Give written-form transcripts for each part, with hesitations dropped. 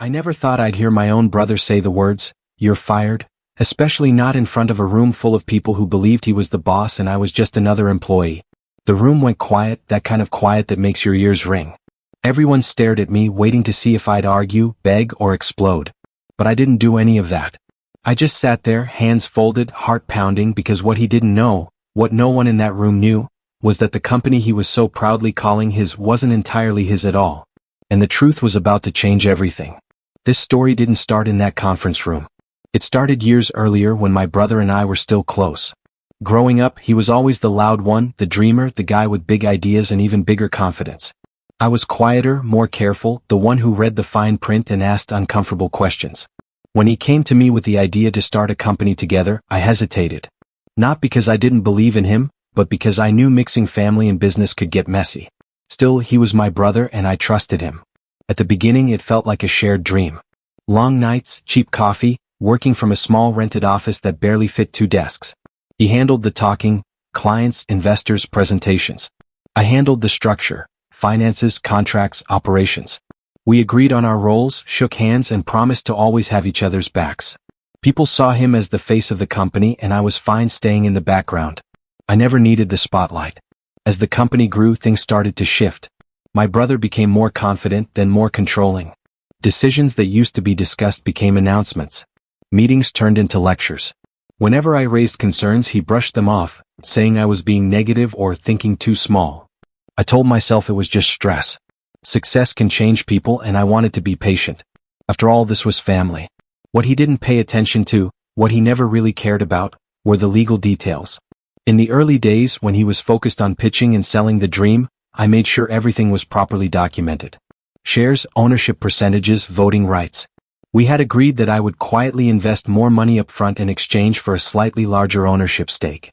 I never thought I'd hear my own brother say the words, "You're fired," especially not in front of a room full of people who believed he was the boss and I was just another employee. The room went quiet, that kind of quiet that makes your ears ring. Everyone stared at me, waiting to see if I'd argue, beg, or explode. But I didn't do any of that. I just sat there, hands folded, heart pounding, because what he didn't know, what no one in that room knew, was that the company he was so proudly calling his wasn't entirely his at all. And the truth was about to change everything. This story didn't start in that conference room. It started years earlier when my brother and I were still close. Growing up, he was always the loud one, the dreamer, the guy with big ideas and even bigger confidence. I was quieter, more careful, the one who read the fine print and asked uncomfortable questions. When he came to me with the idea to start a company together, I hesitated. Not because I didn't believe in him, but because I knew mixing family and business could get messy. Still, he was my brother and I trusted him. At the beginning, it felt like a shared dream. Long nights, cheap coffee, working from a small rented office that barely fit 2 desks. He handled the talking, clients, investors, presentations. I handled the structure, finances, contracts, operations. We agreed on our roles, shook hands, and promised to always have each other's backs. People saw him as the face of the company and I was fine staying in the background. I never needed the spotlight. As the company grew, things started to shift. My brother became more confident, then more controlling. Decisions that used to be discussed became announcements. Meetings turned into lectures. Whenever I raised concerns, he brushed them off, saying I was being negative or thinking too small. I told myself it was just stress. Success can change people and I wanted to be patient. After all, this was family. What he didn't pay attention to, what he never really cared about, were the legal details. In the early days, when he was focused on pitching and selling the dream, I made sure everything was properly documented. Shares, ownership percentages, voting rights. We had agreed that I would quietly invest more money up front in exchange for a slightly larger ownership stake.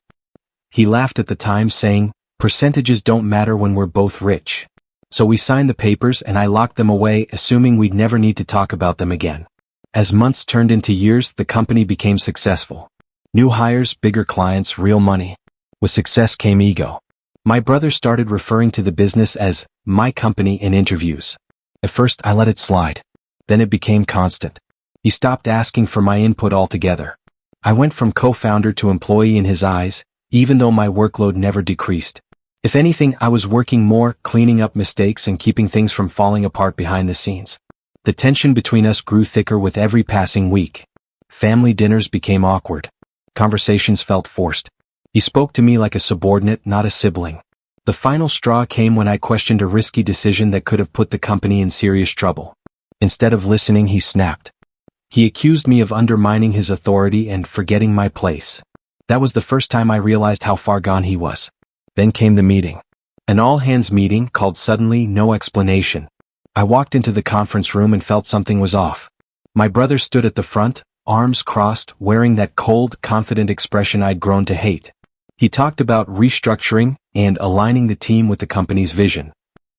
He laughed at the time, saying, "Percentages don't matter when we're both rich." So we signed the papers and I locked them away, assuming we'd never need to talk about them again. As months turned into years, the company became successful. New hires, bigger clients, real money. With success came ego. My brother started referring to the business as my company in interviews. At first, I let it slide. Then it became constant. He stopped asking for my input altogether. I went from co-founder to employee in his eyes, even though my workload never decreased. If anything, I was working more, cleaning up mistakes and keeping things from falling apart behind the scenes. The tension between us grew thicker with every passing week. Family dinners became awkward. Conversations felt forced. He spoke to me like a subordinate, not a sibling. The final straw came when I questioned a risky decision that could have put the company in serious trouble. Instead of listening, he snapped. He accused me of undermining his authority and forgetting my place. That was the first time I realized how far gone he was. Then came the meeting. An all-hands meeting called suddenly, no explanation. I walked into the conference room and felt something was off. My brother stood at the front, arms crossed, wearing that cold, confident expression I'd grown to hate. He talked about restructuring and aligning the team with the company's vision.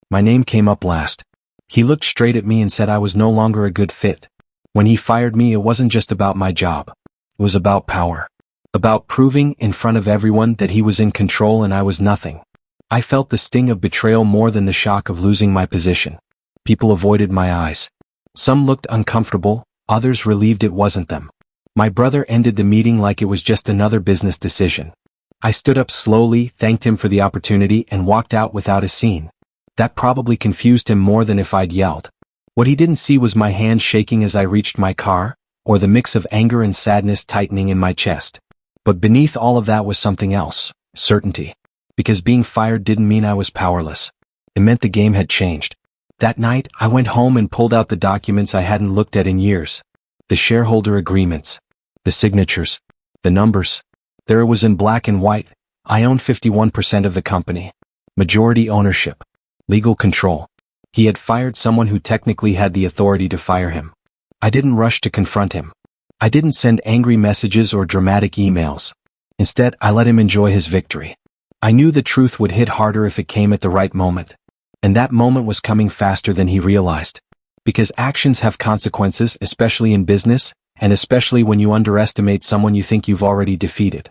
My name came up last. He looked straight at me and said I was no longer a good fit. When he fired me, it wasn't just about my job. It was about power. About proving in front of everyone that he was in control and I was nothing. I felt the sting of betrayal more than the shock of losing my position. People avoided my eyes. Some looked uncomfortable, others relieved it wasn't them. My brother ended the meeting like it was just another business decision. I stood up slowly, thanked him for the opportunity, and walked out without a scene. That probably confused him more than if I'd yelled. What he didn't see was my hand shaking as I reached my car, or the mix of anger and sadness tightening in my chest. But beneath all of that was something else, certainty. Because being fired didn't mean I was powerless. It meant the game had changed. That night, I went home and pulled out the documents I hadn't looked at in years. The shareholder agreements. The signatures. The numbers. There it was in black and white. I owned 51% of the company. Majority ownership. Legal control. He had fired someone who technically had the authority to fire him. I didn't rush to confront him. I didn't send angry messages or dramatic emails. Instead, I let him enjoy his victory. I knew the truth would hit harder if it came at the right moment. And that moment was coming faster than he realized. Because actions have consequences, especially in business, and especially when you underestimate someone you think you've already defeated.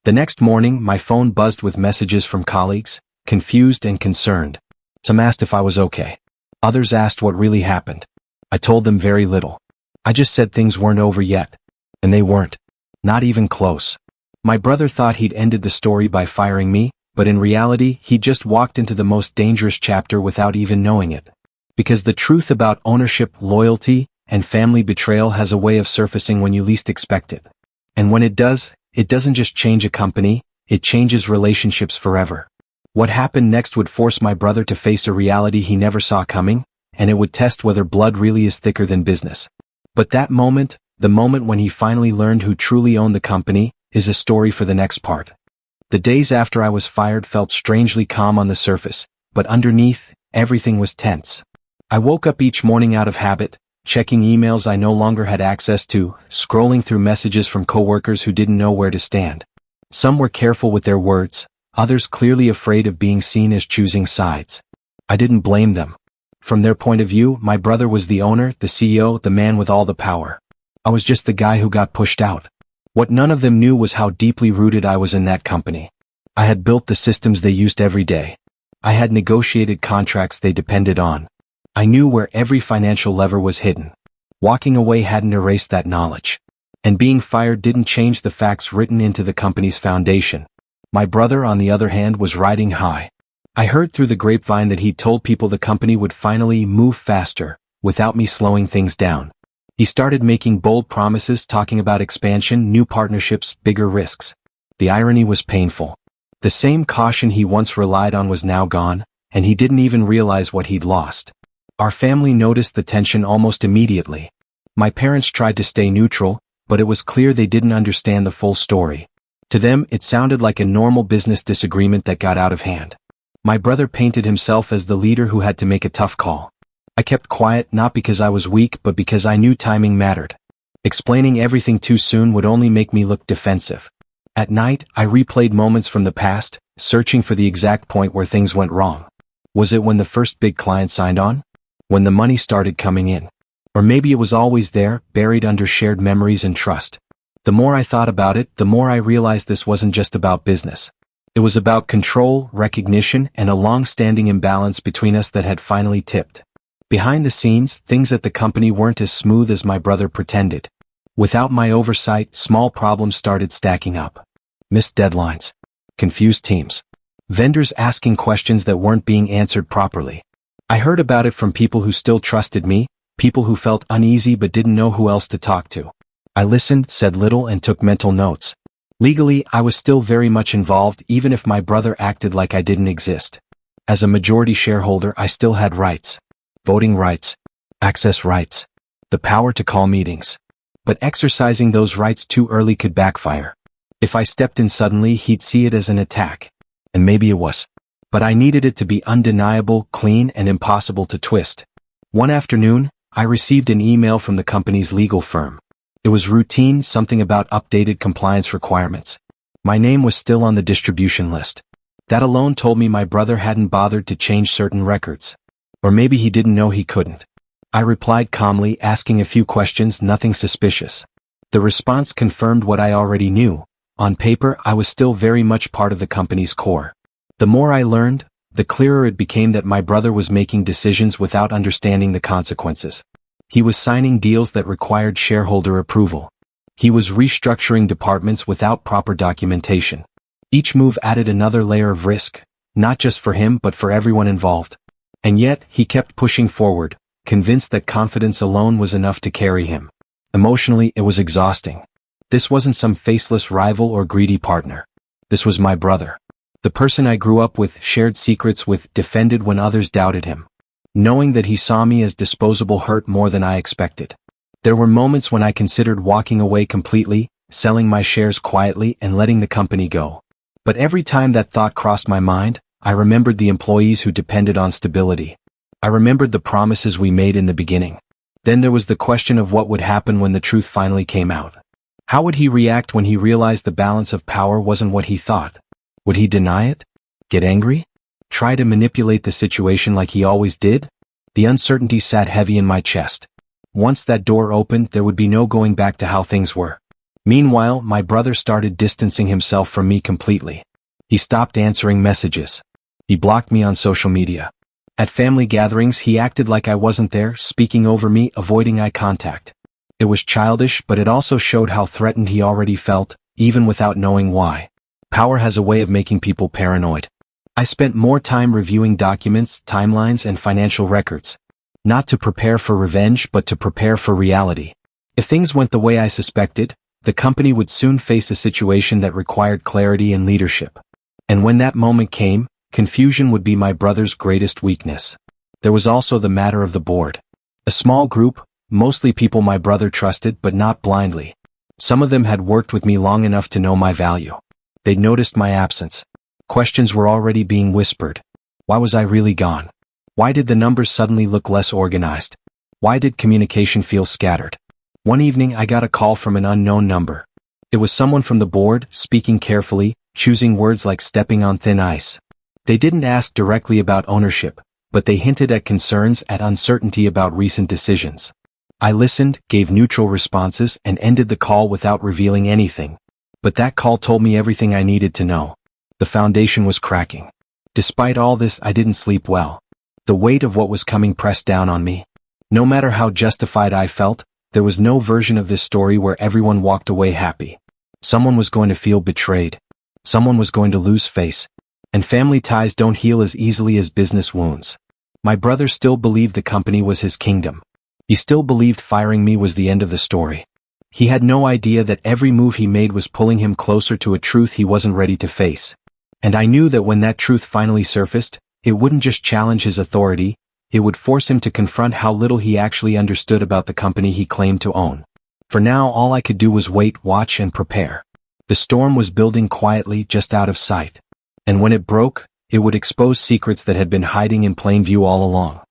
The next morning, my phone buzzed with messages from colleagues, confused and concerned. Some asked if I was okay. Others asked what really happened. I told them very little. I just said things weren't over yet. And they weren't. Not even close. My brother thought he'd ended the story by firing me, but in reality, he just walked into the most dangerous chapter without even knowing it. Because the truth about ownership, loyalty, and family betrayal has a way of surfacing when you least expect it. And when it does, it doesn't just change a company, it changes relationships forever. What happened next would force my brother to face a reality he never saw coming, and it would test whether blood really is thicker than business. But that moment, the moment when he finally learned who truly owned the company, is a story for the next part. The days after I was fired felt strangely calm on the surface, but underneath, everything was tense. I woke up each morning out of habit, checking emails I no longer had access to, scrolling through messages from coworkers who didn't know where to stand. Some were careful with their words, others clearly afraid of being seen as choosing sides. I didn't blame them. From their point of view, my brother was the owner, the CEO, the man with all the power. I was just the guy who got pushed out. What none of them knew was how deeply rooted I was in that company. I had built the systems they used every day. I had negotiated contracts they depended on. I knew where every financial lever was hidden. Walking away hadn't erased that knowledge. And being fired didn't change the facts written into the company's foundation. My brother, on the other hand, was riding high. I heard through the grapevine that he'd told people the company would finally move faster, without me slowing things down. He started making bold promises, talking about expansion, new partnerships, bigger risks. The irony was painful. The same caution he once relied on was now gone, and he didn't even realize what he'd lost. Our family noticed the tension almost immediately. My parents tried to stay neutral, but it was clear they didn't understand the full story. To them, it sounded like a normal business disagreement that got out of hand. My brother painted himself as the leader who had to make a tough call. I kept quiet not because I was weak but because I knew timing mattered. Explaining everything too soon would only make me look defensive. At night, I replayed moments from the past, searching for the exact point where things went wrong. Was it when the first big client signed on? When the money started coming in? Or maybe it was always there, buried under shared memories and trust. The more I thought about it, the more I realized this wasn't just about business. It was about control, recognition, and a long-standing imbalance between us that had finally tipped. Behind the scenes, things at the company weren't as smooth as my brother pretended. Without my oversight, small problems started stacking up. Missed deadlines. Confused teams. Vendors asking questions that weren't being answered properly. I heard about it from people who still trusted me, people who felt uneasy but didn't know who else to talk to. I listened, said little, and took mental notes. Legally, I was still very much involved even if my brother acted like I didn't exist. As a majority shareholder, I still had rights. Voting rights. Access rights. The power to call meetings. But exercising those rights too early could backfire. If I stepped in suddenly, he'd see it as an attack. And maybe it was. But I needed it to be undeniable, clean, and impossible to twist. One afternoon, I received an email from the company's legal firm. It was routine, something about updated compliance requirements. My name was still on the distribution list. That alone told me my brother hadn't bothered to change certain records. Or maybe he didn't know he couldn't. I replied calmly, asking a few questions, nothing suspicious. The response confirmed what I already knew. On paper, I was still very much part of the company's core. The more I learned, the clearer it became that my brother was making decisions without understanding the consequences. He was signing deals that required shareholder approval. He was restructuring departments without proper documentation. Each move added another layer of risk, not just for him but for everyone involved. And yet, he kept pushing forward, convinced that confidence alone was enough to carry him. Emotionally, it was exhausting. This wasn't some faceless rival or greedy partner. This was my brother. The person I grew up with, shared secrets with, defended when others doubted him. Knowing that he saw me as disposable hurt more than I expected. There were moments when I considered walking away completely, selling my shares quietly and letting the company go. But every time that thought crossed my mind, I remembered the employees who depended on stability. I remembered the promises we made in the beginning. Then there was the question of what would happen when the truth finally came out. How would he react when he realized the balance of power wasn't what he thought? Would he deny it? Get angry? Try to manipulate the situation like he always did? The uncertainty sat heavy in my chest. Once that door opened, there would be no going back to how things were. Meanwhile, my brother started distancing himself from me completely. He stopped answering messages. He blocked me on social media. At family gatherings he acted like I wasn't there, speaking over me, avoiding eye contact. It was childish, but it also showed how threatened he already felt, even without knowing why. Power has a way of making people paranoid. I spent more time reviewing documents, timelines, and financial records. Not to prepare for revenge, but to prepare for reality. If things went the way I suspected, the company would soon face a situation that required clarity and leadership. And when that moment came, confusion would be my brother's greatest weakness. There was also the matter of the board. A small group, mostly people my brother trusted, but not blindly. Some of them had worked with me long enough to know my value. They'd noticed my absence. Questions were already being whispered. Why was I really gone? Why did the numbers suddenly look less organized? Why did communication feel scattered? One evening I got a call from an unknown number. It was someone from the board, speaking carefully, choosing words like stepping on thin ice. They didn't ask directly about ownership, but they hinted at concerns, at uncertainty about recent decisions. I listened, gave neutral responses, and ended the call without revealing anything. But that call told me everything I needed to know. The foundation was cracking. Despite all this, I didn't sleep well. The weight of what was coming pressed down on me. No matter how justified I felt, there was no version of this story where everyone walked away happy. Someone was going to feel betrayed. Someone was going to lose face. And family ties don't heal as easily as business wounds. My brother still believed the company was his kingdom. He still believed firing me was the end of the story. He had no idea that every move he made was pulling him closer to a truth he wasn't ready to face. And I knew that when that truth finally surfaced, it wouldn't just challenge his authority, it would force him to confront how little he actually understood about the company he claimed to own. For now, all I could do was wait, watch, and prepare. The storm was building quietly, just out of sight. And when it broke, it would expose secrets that had been hiding in plain view all along.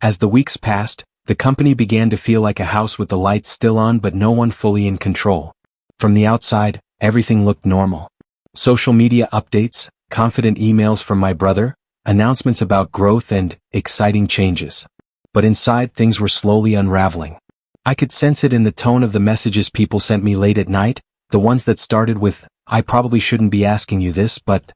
As the weeks passed, the company began to feel like a house with the lights still on but no one fully in control. From the outside, everything looked normal. Social media updates, confident emails from my brother, announcements about growth and exciting changes. But inside, things were slowly unraveling. I could sense it in the tone of the messages people sent me late at night, the ones that started with, "I probably shouldn't be asking you this, but..."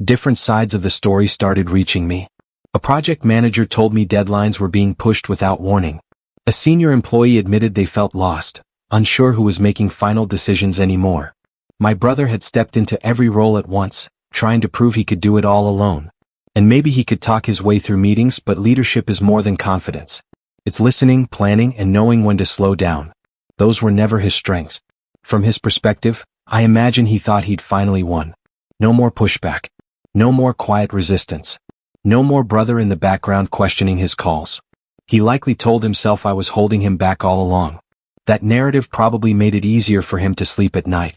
Different sides of the story started reaching me. A project manager told me deadlines were being pushed without warning. A senior employee admitted they felt lost, unsure who was making final decisions anymore. My brother had stepped into every role at once, trying to prove he could do it all alone. And maybe he could talk his way through meetings, but leadership is more than confidence. It's listening, planning, and knowing when to slow down. Those were never his strengths. From his perspective, I imagine he thought he'd finally won. No more pushback. No more quiet resistance. No more brother in the background questioning his calls. He likely told himself I was holding him back all along. That narrative probably made it easier for him to sleep at night.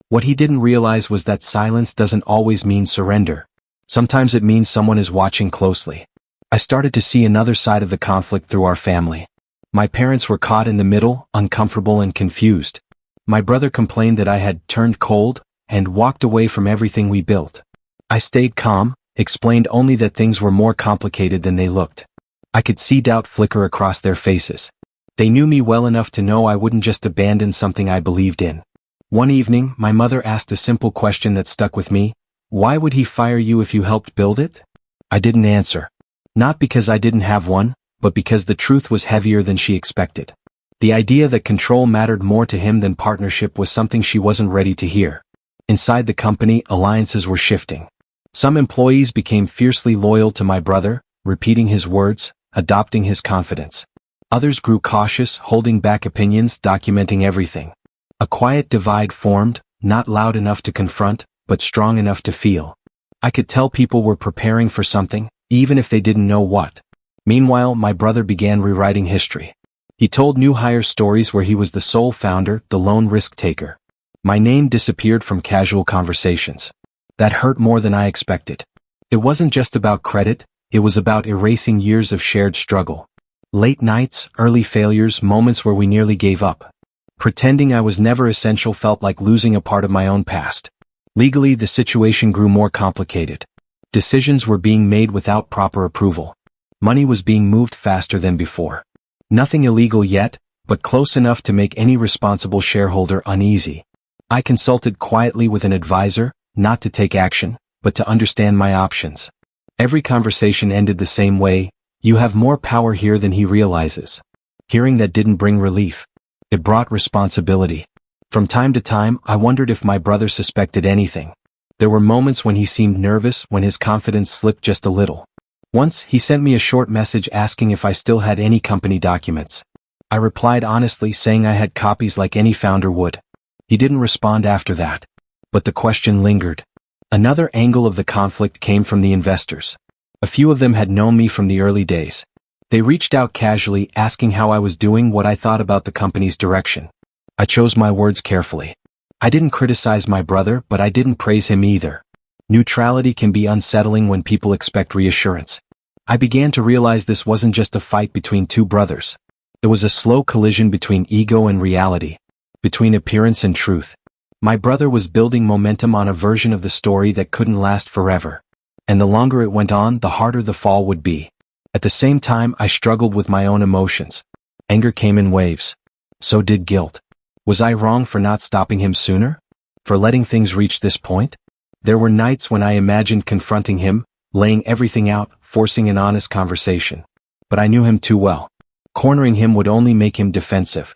What he didn't realize was that silence doesn't always mean surrender. Sometimes it means someone is watching closely. I started to see another side of the conflict through our family. My parents were caught in the middle, uncomfortable and confused. My brother complained that I had turned cold and walked away from everything we built. I stayed calm, explained only that things were more complicated than they looked. I could see doubt flicker across their faces. They knew me well enough to know I wouldn't just abandon something I believed in. One evening, my mother asked a simple question that stuck with me. Why would he fire you if you helped build it? I didn't answer. Not because I didn't have one, but because the truth was heavier than she expected. The idea that control mattered more to him than partnership was something she wasn't ready to hear. Inside the company, alliances were shifting. Some employees became fiercely loyal to my brother, repeating his words, adopting his confidence. Others grew cautious, holding back opinions, documenting everything. A quiet divide formed, not loud enough to confront, but strong enough to feel. I could tell people were preparing for something, even if they didn't know what. Meanwhile, my brother began rewriting history. He told new hire stories where he was the sole founder, the lone risk taker. My name disappeared from casual conversations. That hurt more than I expected. It wasn't just about credit, it was about erasing years of shared struggle. Late nights, early failures, moments where we nearly gave up. Pretending I was never essential felt like losing a part of my own past. Legally, the situation grew more complicated. Decisions were being made without proper approval. Money was being moved faster than before. Nothing illegal yet, but close enough to make any responsible shareholder uneasy. I consulted quietly with an advisor, not to take action, but to understand my options. Every conversation ended the same way, "You have more power here than he realizes." Hearing that didn't bring relief. It brought responsibility. From time to time, I wondered if my brother suspected anything. There were moments when he seemed nervous, when his confidence slipped just a little. Once, he sent me a short message asking if I still had any company documents. I replied honestly, saying I had copies like any founder would. He didn't respond after that. But the question lingered. Another angle of the conflict came from the investors. A few of them had known me from the early days. They reached out casually, asking how I was doing, what I thought about the company's direction. I chose my words carefully. I didn't criticize my brother, but I didn't praise him either. Neutrality can be unsettling when people expect reassurance. I began to realize this wasn't just a fight between two brothers. It was a slow collision between ego and reality, between appearance and truth. My brother was building momentum on a version of the story that couldn't last forever. And the longer it went on, the harder the fall would be. At the same time, I struggled with my own emotions. Anger came in waves. So did guilt. Was I wrong for not stopping him sooner? For letting things reach this point? There were nights when I imagined confronting him, laying everything out, forcing an honest conversation. But I knew him too well. Cornering him would only make him defensive.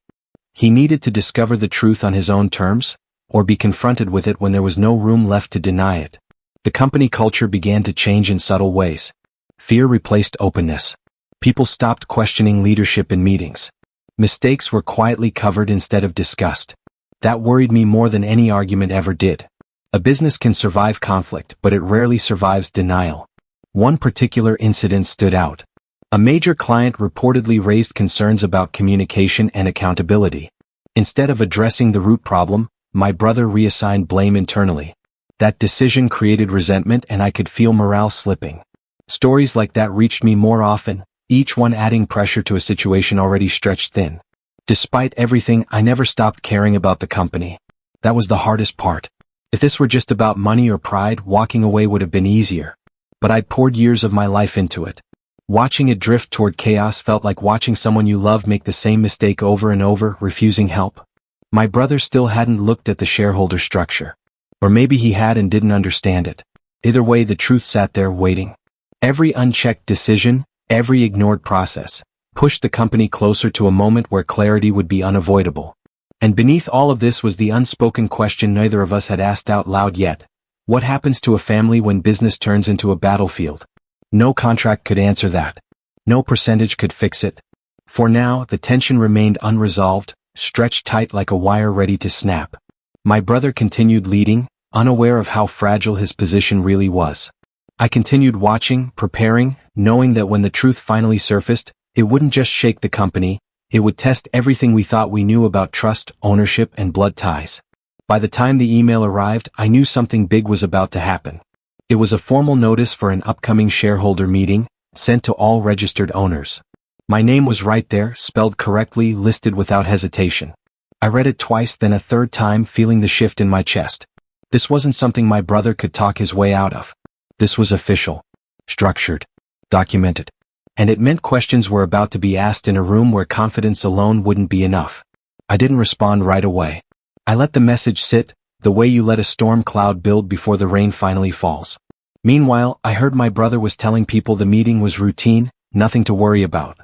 He needed to discover the truth on his own terms, or be confronted with it when there was no room left to deny it. The company culture began to change in subtle ways. Fear replaced openness. People stopped questioning leadership in meetings. Mistakes were quietly covered instead of discussed. That worried me more than any argument ever did. A business can survive conflict, but it rarely survives denial. One particular incident stood out. A major client reportedly raised concerns about communication and accountability. Instead of addressing the root problem, my brother reassigned blame internally. That decision created resentment, and I could feel morale slipping. Stories like that reached me more often, each one adding pressure to a situation already stretched thin. Despite everything, I never stopped caring about the company. That was the hardest part. If this were just about money or pride, walking away would have been easier. But I'd poured years of my life into it. Watching it drift toward chaos felt like watching someone you love make the same mistake over and over, refusing help. My brother still hadn't looked at the shareholder structure. Or maybe he had and didn't understand it. Either way, the truth sat there waiting. Every unchecked decision, every ignored process, pushed the company closer to a moment where clarity would be unavoidable. And beneath all of this was the unspoken question neither of us had asked out loud yet. What happens to a family when business turns into a battlefield? No contract could answer that. No percentage could fix it. For now, the tension remained unresolved, stretched tight like a wire ready to snap. My brother continued leading, unaware of how fragile his position really was. I continued watching, preparing, knowing that when the truth finally surfaced, it wouldn't just shake the company, it would test everything we thought we knew about trust, ownership, and blood ties. By the time the email arrived, I knew something big was about to happen. It was a formal notice for an upcoming shareholder meeting, sent to all registered owners. My name was right there, spelled correctly, listed without hesitation. I read it twice, then a third time, feeling the shift in my chest. This wasn't something my brother could talk his way out of. This was official, structured, documented. And it meant questions were about to be asked in a room where confidence alone wouldn't be enough. I didn't respond right away. I let the message sit, the way you let a storm cloud build before the rain finally falls. Meanwhile, I heard my brother was telling people the meeting was routine, nothing to worry about.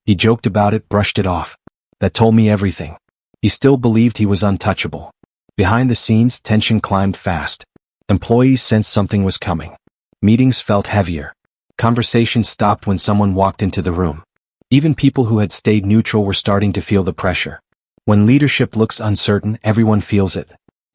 He joked about it, brushed it off. That told me everything. He still believed he was untouchable. Behind the scenes, tension climbed fast. Employees sensed something was coming. Meetings felt heavier. Conversations stopped when someone walked into the room. Even people who had stayed neutral were starting to feel the pressure. When leadership looks uncertain, everyone feels it.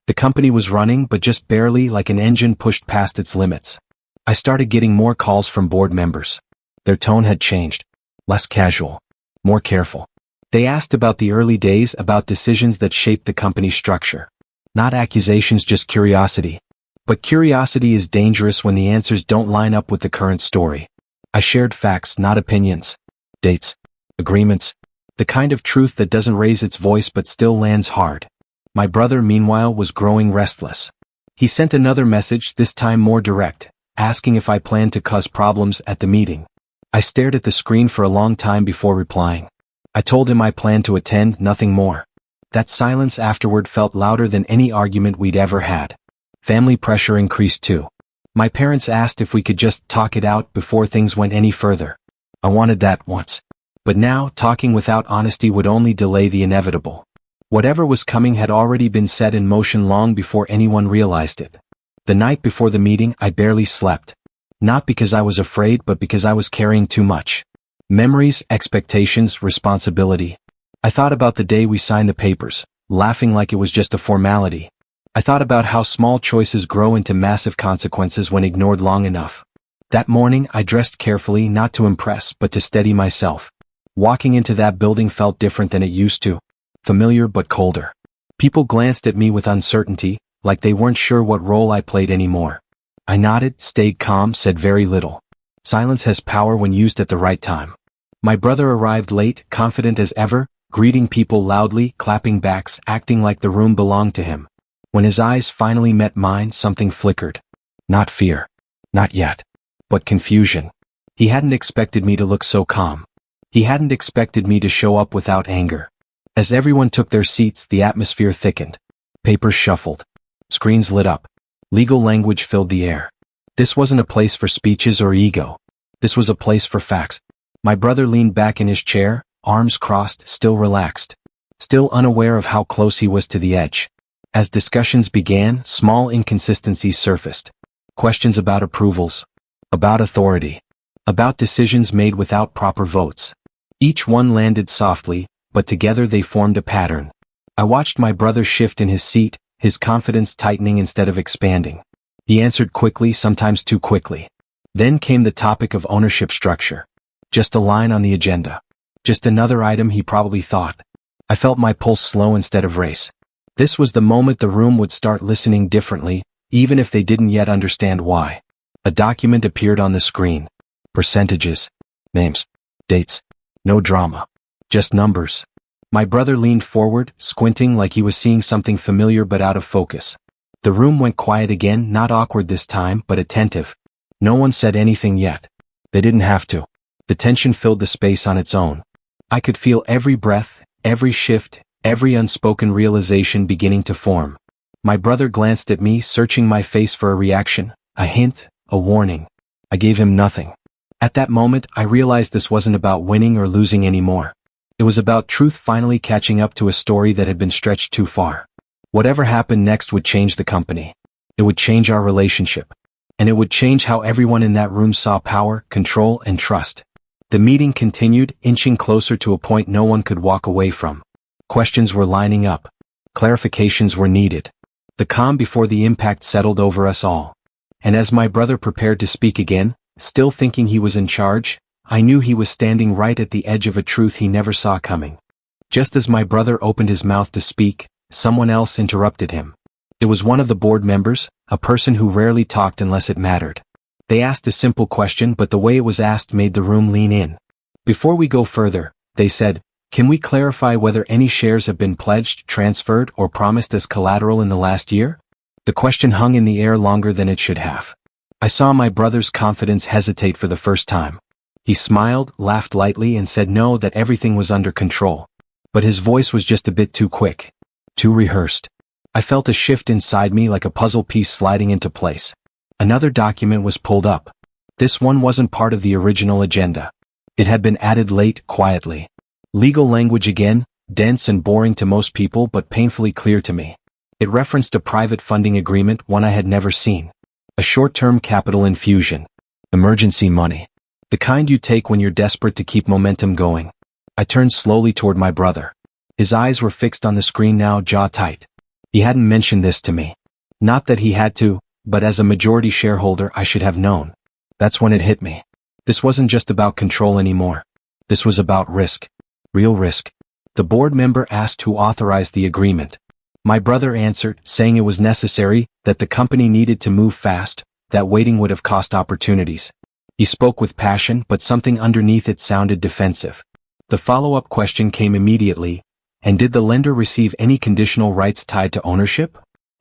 The company was running, but just barely, like an engine pushed past its limits. I started getting more calls from board members. Their tone had changed. Less casual. More careful. They asked about the early days, about decisions that shaped the company's structure. Not accusations, just curiosity. But curiosity is dangerous when the answers don't line up with the current story. I shared facts, not opinions. Dates. Agreements. The kind of truth that doesn't raise its voice but still lands hard. My brother, meanwhile, was growing restless. He sent another message, this time more direct, asking if I planned to cause problems at the meeting. I stared at the screen for a long time before replying. I told him I planned to attend, nothing more. That silence afterward felt louder than any argument we'd ever had. Family pressure increased too. My parents asked if we could just talk it out before things went any further. I wanted that once. But now, talking without honesty would only delay the inevitable. Whatever was coming had already been set in motion long before anyone realized it. The night before the meeting, I barely slept. Not because I was afraid, but because I was carrying too much. Memories, expectations, responsibility. I thought about the day we signed the papers, laughing like it was just a formality. I thought about how small choices grow into massive consequences when ignored long enough. That morning, I dressed carefully, not to impress, but to steady myself. Walking into that building felt different than it used to. Familiar but colder. People glanced at me with uncertainty, like they weren't sure what role I played anymore. I nodded, stayed calm, said very little. Silence has power when used at the right time. My brother arrived late, confident as ever, greeting people loudly, clapping backs, acting like the room belonged to him. When his eyes finally met mine, something flickered. Not fear. Not yet. But confusion. He hadn't expected me to look so calm. He hadn't expected me to show up without anger. As everyone took their seats, the atmosphere thickened. Papers shuffled. Screens lit up. Legal language filled the air. This wasn't a place for speeches or ego. This was a place for facts. My brother leaned back in his chair, arms crossed, still relaxed. Still unaware of how close he was to the edge. As discussions began, small inconsistencies surfaced. Questions about approvals. About authority. About decisions made without proper votes. Each one landed softly, but together they formed a pattern. I watched my brother shift in his seat, his confidence tightening instead of expanding. He answered quickly, sometimes too quickly. Then came the topic of ownership structure. Just a line on the agenda. Just another item, he probably thought. I felt my pulse slow instead of race. This was the moment the room would start listening differently, even if they didn't yet understand why. A document appeared on the screen. Percentages. Names. Dates. No drama. Just numbers. My brother leaned forward, squinting like he was seeing something familiar but out of focus. The room went quiet again, not awkward this time, but attentive. No one said anything yet. They didn't have to. The tension filled the space on its own. I could feel every breath, every shift, every unspoken realization beginning to form. My brother glanced at me, searching my face for a reaction, a hint, a warning. I gave him nothing. At that moment, I realized this wasn't about winning or losing anymore. It was about truth finally catching up to a story that had been stretched too far. Whatever happened next would change the company. It would change our relationship. And it would change how everyone in that room saw power, control, and trust. The meeting continued, inching closer to a point no one could walk away from. Questions were lining up. Clarifications were needed. The calm before the impact settled over us all. And as my brother prepared to speak again, still thinking he was in charge, I knew he was standing right at the edge of a truth he never saw coming. Just as my brother opened his mouth to speak, someone else interrupted him. It was one of the board members, a person who rarely talked unless it mattered. They asked a simple question, but the way it was asked made the room lean in. Before we go further, they said, can we clarify whether any shares have been pledged, transferred, or promised as collateral in the last year? The question hung in the air longer than it should have. I saw my brother's confidence hesitate for the first time. He smiled, laughed lightly, and said no, that everything was under control. But his voice was just a bit too quick. Too rehearsed. I felt a shift inside me like a puzzle piece sliding into place. Another document was pulled up. This one wasn't part of the original agenda. It had been added late, quietly. Legal language again, dense and boring to most people but painfully clear to me. It referenced a private funding agreement, one I had never seen. A short-term capital infusion. Emergency money. The kind you take when you're desperate to keep momentum going. I turned slowly toward my brother. His eyes were fixed on the screen now, jaw tight. He hadn't mentioned this to me. Not that he had to, but as a majority shareholder I should have known. That's when it hit me. This wasn't just about control anymore. This was about risk. Real risk. The board member asked who authorized the agreement. My brother answered, saying it was necessary, that the company needed to move fast, that waiting would have cost opportunities. He spoke with passion, but something underneath it sounded defensive. The follow-up question came immediately, and did the lender receive any conditional rights tied to ownership?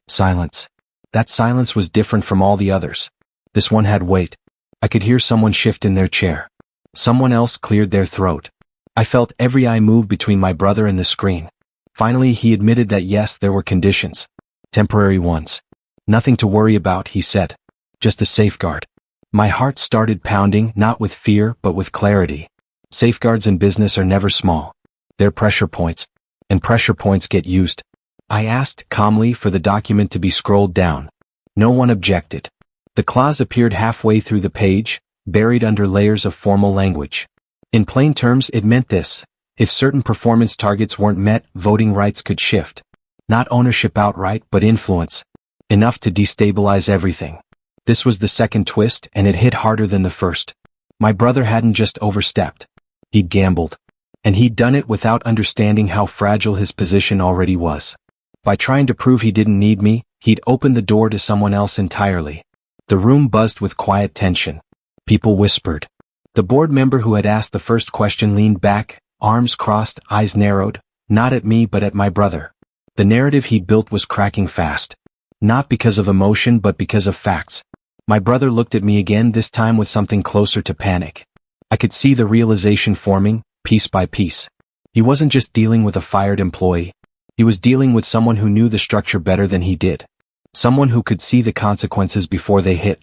Silence. That silence was different from all the others. This one had weight. I could hear someone shift in their chair. Someone else cleared their throat. I felt every eye move between my brother and the screen. Finally, he admitted that yes, there were conditions. Temporary ones. Nothing to worry about, he said. Just a safeguard. My heart started pounding, not with fear, but with clarity. Safeguards in business are never small. They're pressure points. And pressure points get used. I asked calmly for the document to be scrolled down. No one objected. The clause appeared halfway through the page, buried under layers of formal language. In plain terms, it meant this: if certain performance targets weren't met, voting rights could shift. Not ownership outright, but influence. Enough to destabilize everything. This was the second twist, and it hit harder than the first. My brother hadn't just overstepped. He'd gambled. And he'd done it without understanding how fragile his position already was. By trying to prove he didn't need me, he'd opened the door to someone else entirely. The room buzzed with quiet tension. People whispered. The board member who had asked the first question leaned back, arms crossed, eyes narrowed, not at me but at my brother. The narrative he'd built was cracking fast. Not because of emotion but because of facts. My brother looked at me again, this time with something closer to panic. I could see the realization forming, piece by piece. He wasn't just dealing with a fired employee. He was dealing with someone who knew the structure better than he did. Someone who could see the consequences before they hit.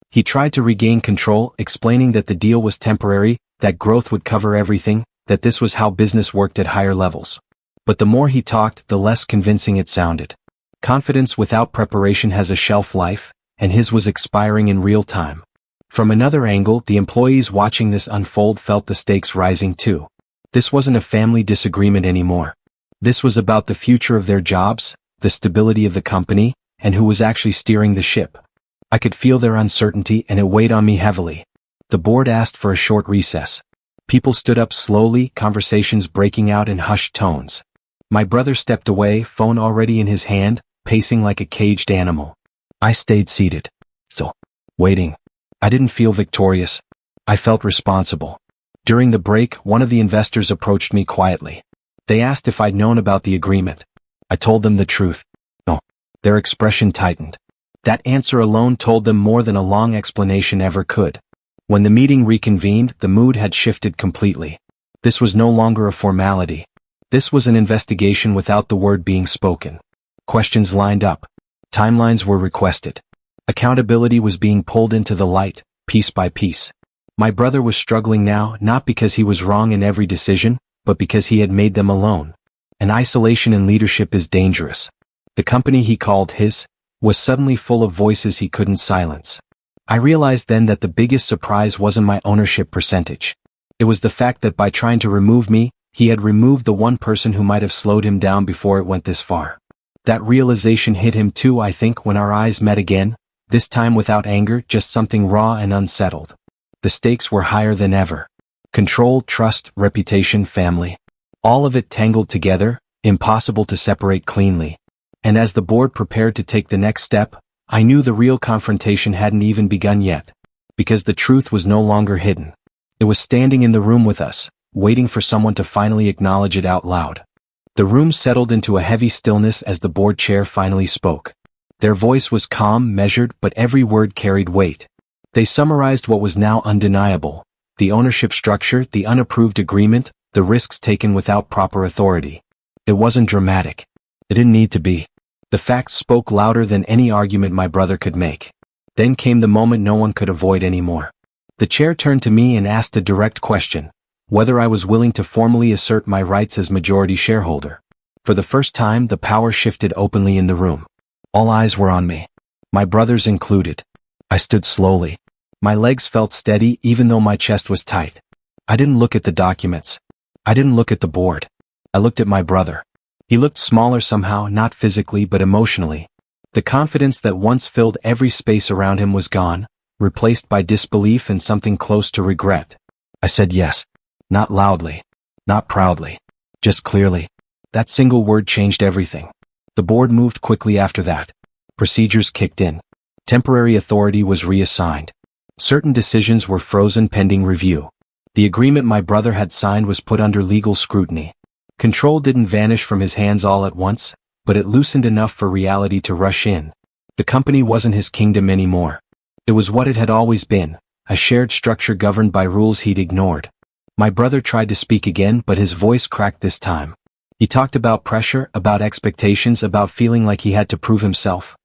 He tried to regain control, explaining that the deal was temporary, that growth would cover everything, that this was how business worked at higher levels. But the more he talked, the less convincing it sounded. Confidence without preparation has a shelf life, and his was expiring in real time. From another angle, the employees watching this unfold felt the stakes rising too. This wasn't a family disagreement anymore. This was about the future of their jobs, the stability of the company, and who was actually steering the ship. I could feel their uncertainty, and it weighed on me heavily. The board asked for a short recess. People stood up slowly, conversations breaking out in hushed tones. My brother stepped away, phone already in his hand, pacing like a caged animal. I stayed seated. So, waiting. I didn't feel victorious. I felt responsible. During the break, one of the investors approached me quietly. They asked if I'd known about the agreement. I told them the truth. No. Their expression tightened. That answer alone told them more than a long explanation ever could. When the meeting reconvened, the mood had shifted completely. This was no longer a formality. This was an investigation without the word being spoken. Questions lined up. Timelines were requested. Accountability was being pulled into the light, piece by piece. My brother was struggling now, not because he was wrong in every decision, but because he had made them alone. And isolation in leadership is dangerous. The company he called his was suddenly full of voices he couldn't silence. I realized then that the biggest surprise wasn't my ownership percentage. It was the fact that by trying to remove me, he had removed the one person who might have slowed him down before it went this far. That realization hit him too, I think, when our eyes met again, this time without anger, just something raw and unsettled. The stakes were higher than ever. Control, trust, reputation, family. All of it tangled together, impossible to separate cleanly. And as the board prepared to take the next step, I knew the real confrontation hadn't even begun yet. Because the truth was no longer hidden. It was standing in the room with us, waiting for someone to finally acknowledge it out loud. The room settled into a heavy stillness as the board chair finally spoke. Their voice was calm, measured, but every word carried weight. They summarized what was now undeniable: the ownership structure, the unapproved agreement, the risks taken without proper authority. It wasn't dramatic. It didn't need to be. The facts spoke louder than any argument my brother could make. Then came the moment no one could avoid anymore. The chair turned to me and asked a direct question: whether I was willing to formally assert my rights as majority shareholder. For the first time, the power shifted openly in the room. All eyes were on me. My brothers included. I stood slowly. My legs felt steady even though my chest was tight. I didn't look at the documents. I didn't look at the board. I looked at my brother. He looked smaller somehow, not physically but emotionally. The confidence that once filled every space around him was gone, replaced by disbelief and something close to regret. I said yes. Not loudly. Not proudly. Just clearly. That single word changed everything. The board moved quickly after that. Procedures kicked in. Temporary authority was reassigned. Certain decisions were frozen pending review. The agreement my brother had signed was put under legal scrutiny. Control didn't vanish from his hands all at once, but it loosened enough for reality to rush in. The company wasn't his kingdom anymore. It was what it had always been, a shared structure governed by rules he'd ignored. My brother tried to speak again, but his voice cracked this time. He talked about pressure, about expectations, about feeling like he had to prove himself.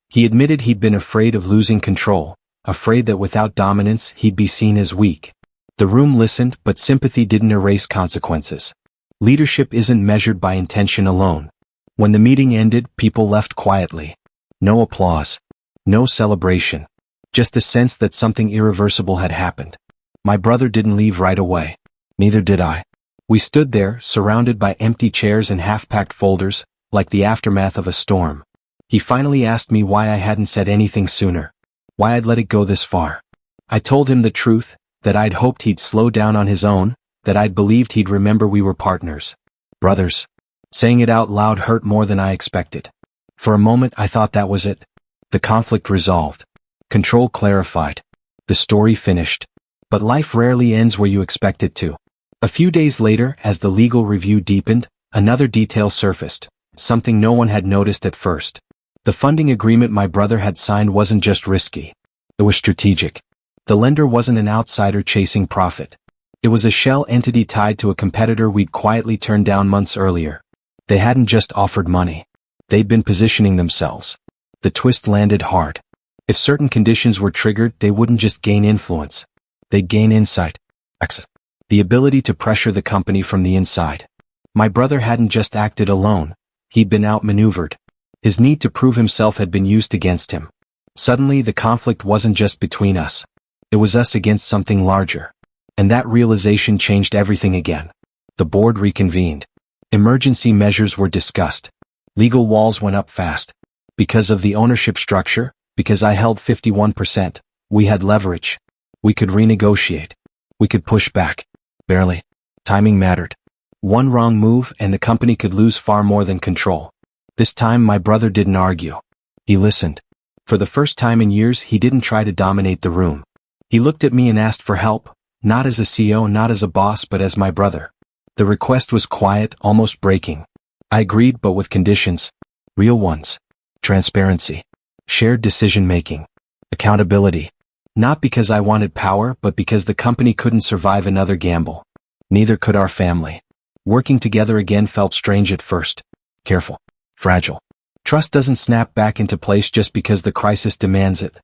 He admitted he'd been afraid of losing control, afraid that without dominance he'd be seen as weak. The room listened, but sympathy didn't erase consequences. Leadership isn't measured by intention alone. When the meeting ended, people left quietly. No applause. No celebration. Just a sense that something irreversible had happened. My brother didn't leave right away. Neither did I. We stood there, surrounded by empty chairs and half-packed folders, like the aftermath of a storm. He finally asked me why I hadn't said anything sooner. Why I'd let it go this far. I told him the truth, that I'd hoped he'd slow down on his own, that I'd believed he'd remember we were partners. Brothers. Saying it out loud hurt more than I expected. For a moment I thought that was it. The conflict resolved. Control clarified. The story finished. But life rarely ends where you expect it to. A few days later, as the legal review deepened, another detail surfaced, something no one had noticed at first. The funding agreement my brother had signed wasn't just risky. It was strategic. The lender wasn't an outsider chasing profit. It was a shell entity tied to a competitor we'd quietly turned down months earlier. They hadn't just offered money. They'd been positioning themselves. The twist landed hard. If certain conditions were triggered, they wouldn't just gain influence. They'd gain insight. Access. The ability to pressure the company from the inside. My brother hadn't just acted alone. He'd been outmaneuvered. His need to prove himself had been used against him. Suddenly the conflict wasn't just between us. It was us against something larger. And that realization changed everything again. The board reconvened. Emergency measures were discussed. Legal walls went up fast. Because of the ownership structure, because I held 51%, we had leverage. We could renegotiate. We could push back. Barely. Timing mattered. One wrong move and the company could lose far more than control. This time my brother didn't argue. He listened. For the first time in years he didn't try to dominate the room. He looked at me and asked for help, not as a CEO, not as a boss, but as my brother. The request was quiet, almost breaking. I agreed, but with conditions. Real ones. Transparency. Shared decision-making. Accountability. Not because I wanted power, but because the company couldn't survive another gamble. Neither could our family. Working together again felt strange at first. Careful. Fragile. Trust doesn't snap back into place just because the crisis demands it.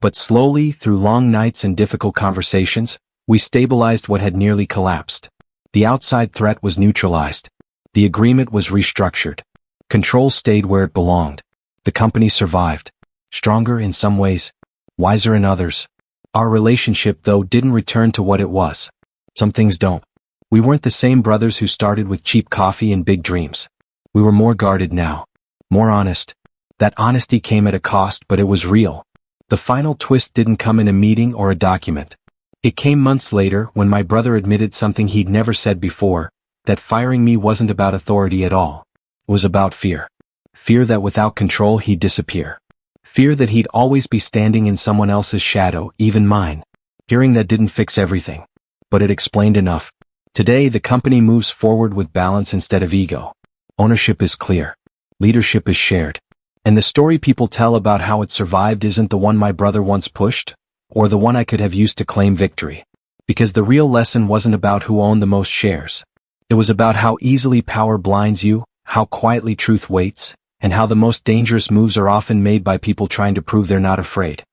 But slowly, through long nights and difficult conversations, we stabilized what had nearly collapsed. The outside threat was neutralized. The agreement was restructured. Control stayed where it belonged. The company survived. Stronger in some ways. Wiser in others. Our relationship, though, didn't return to what it was. Some things don't. We weren't the same brothers who started with cheap coffee and big dreams. We were more guarded now. More honest. That honesty came at a cost, but it was real. The final twist didn't come in a meeting or a document. It came months later when my brother admitted something he'd never said before, that firing me wasn't about authority at all. It was about fear. Fear that without control he'd disappear. Fear that he'd always be standing in someone else's shadow, even mine. Hearing that didn't fix everything. But it explained enough. Today the company moves forward with balance instead of ego. Ownership is clear. Leadership is shared. And the story people tell about how it survived isn't the one my brother once pushed, or the one I could have used to claim victory. Because the real lesson wasn't about who owned the most shares. It was about how easily power blinds you, how quietly truth waits, and how the most dangerous moves are often made by people trying to prove they're not afraid.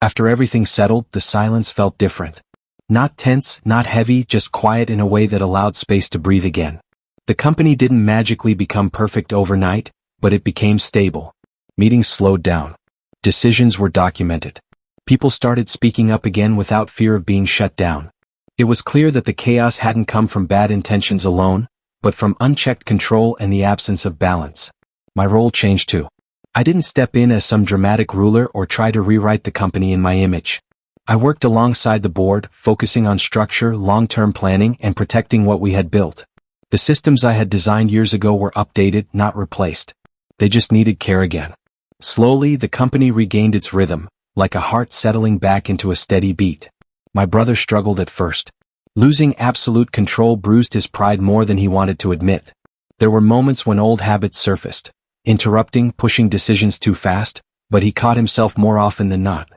After everything settled, the silence felt different. Not tense, not heavy, just quiet in a way that allowed space to breathe again. The company didn't magically become perfect overnight, but it became stable. Meetings slowed down. Decisions were documented. People started speaking up again without fear of being shut down. It was clear that the chaos hadn't come from bad intentions alone, but from unchecked control and the absence of balance. My role changed too. I didn't step in as some dramatic ruler or try to rewrite the company in my image. I worked alongside the board, focusing on structure, long-term planning, and protecting what we had built. The systems I had designed years ago were updated, not replaced. They just needed care again. Slowly, the company regained its rhythm, like a heart settling back into a steady beat. My brother struggled at first. Losing absolute control bruised his pride more than he wanted to admit. There were moments when old habits surfaced. Interrupting, pushing decisions too fast, but he caught himself more often than not.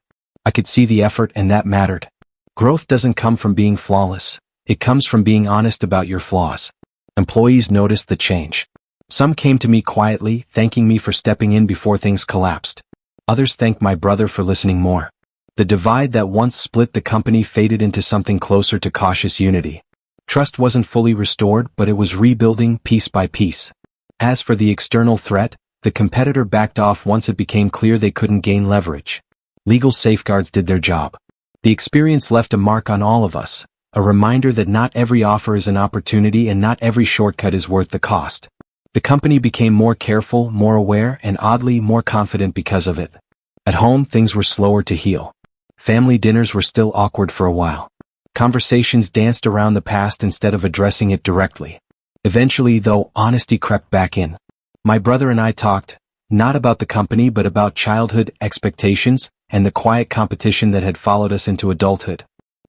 I could see the effort, and that mattered. Growth doesn't come from being flawless. It comes from being honest about your flaws. Employees noticed the change. Some came to me quietly, thanking me for stepping in before things collapsed. Others thanked my brother for listening more. The divide that once split the company faded into something closer to cautious unity. Trust wasn't fully restored, but it was rebuilding piece by piece. As for the external threat, the competitor backed off once it became clear they couldn't gain leverage. Legal safeguards did their job. The experience left a mark on all of us, a reminder that not every offer is an opportunity and not every shortcut is worth the cost. The company became more careful, more aware, and oddly more confident because of it. At home, things were slower to heal. Family dinners were still awkward for a while. Conversations danced around the past instead of addressing it directly. Eventually, though, honesty crept back in. My brother and I talked, not about the company but about childhood expectations and the quiet competition that had followed us into adulthood.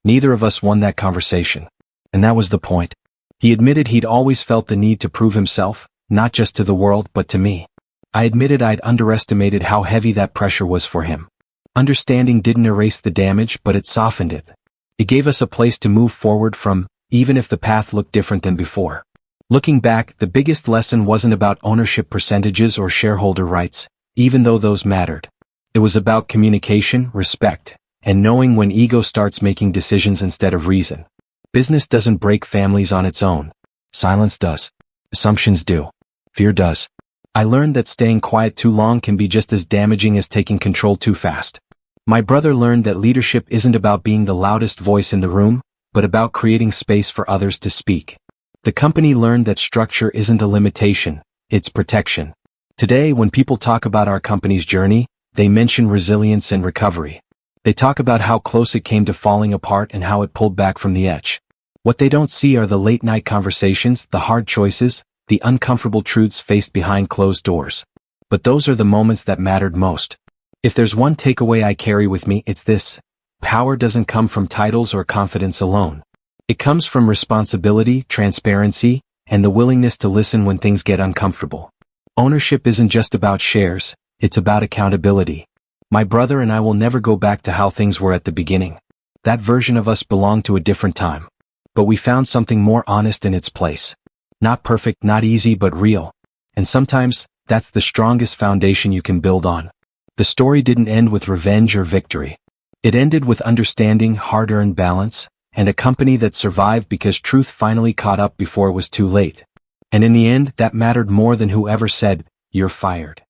Neither of us won that conversation. And that was the point. He admitted he'd always felt the need to prove himself, not just to the world but to me. I admitted I'd underestimated how heavy that pressure was for him. Understanding didn't erase the damage, but it softened it. It gave us a place to move forward from, even if the path looked different than before. Looking back, the biggest lesson wasn't about ownership percentages or shareholder rights, even though those mattered. It was about communication, respect, and knowing when ego starts making decisions instead of reason. Business doesn't break families on its own. Silence does. Assumptions do. Fear does. I learned that staying quiet too long can be just as damaging as taking control too fast. My brother learned that leadership isn't about being the loudest voice in the room, but about creating space for others to speak. The company learned that structure isn't a limitation, it's protection. Today, when people talk about our company's journey, they mention resilience and recovery. They talk about how close it came to falling apart and how it pulled back from the edge. What they don't see are the late-night conversations, the hard choices, the uncomfortable truths faced behind closed doors. But those are the moments that mattered most. If there's one takeaway I carry with me, it's this: power doesn't come from titles or confidence alone. It comes from responsibility, transparency, and the willingness to listen when things get uncomfortable. Ownership isn't just about shares, it's about accountability. My brother and I will never go back to how things were at the beginning. That version of us belonged to a different time. But we found something more honest in its place. Not perfect, not easy, but real. And sometimes, that's the strongest foundation you can build on. The story didn't end with revenge or victory. It ended with understanding, hard-earned balance, and a company that survived because truth finally caught up before it was too late. And in the end, that mattered more than whoever said, "You're fired."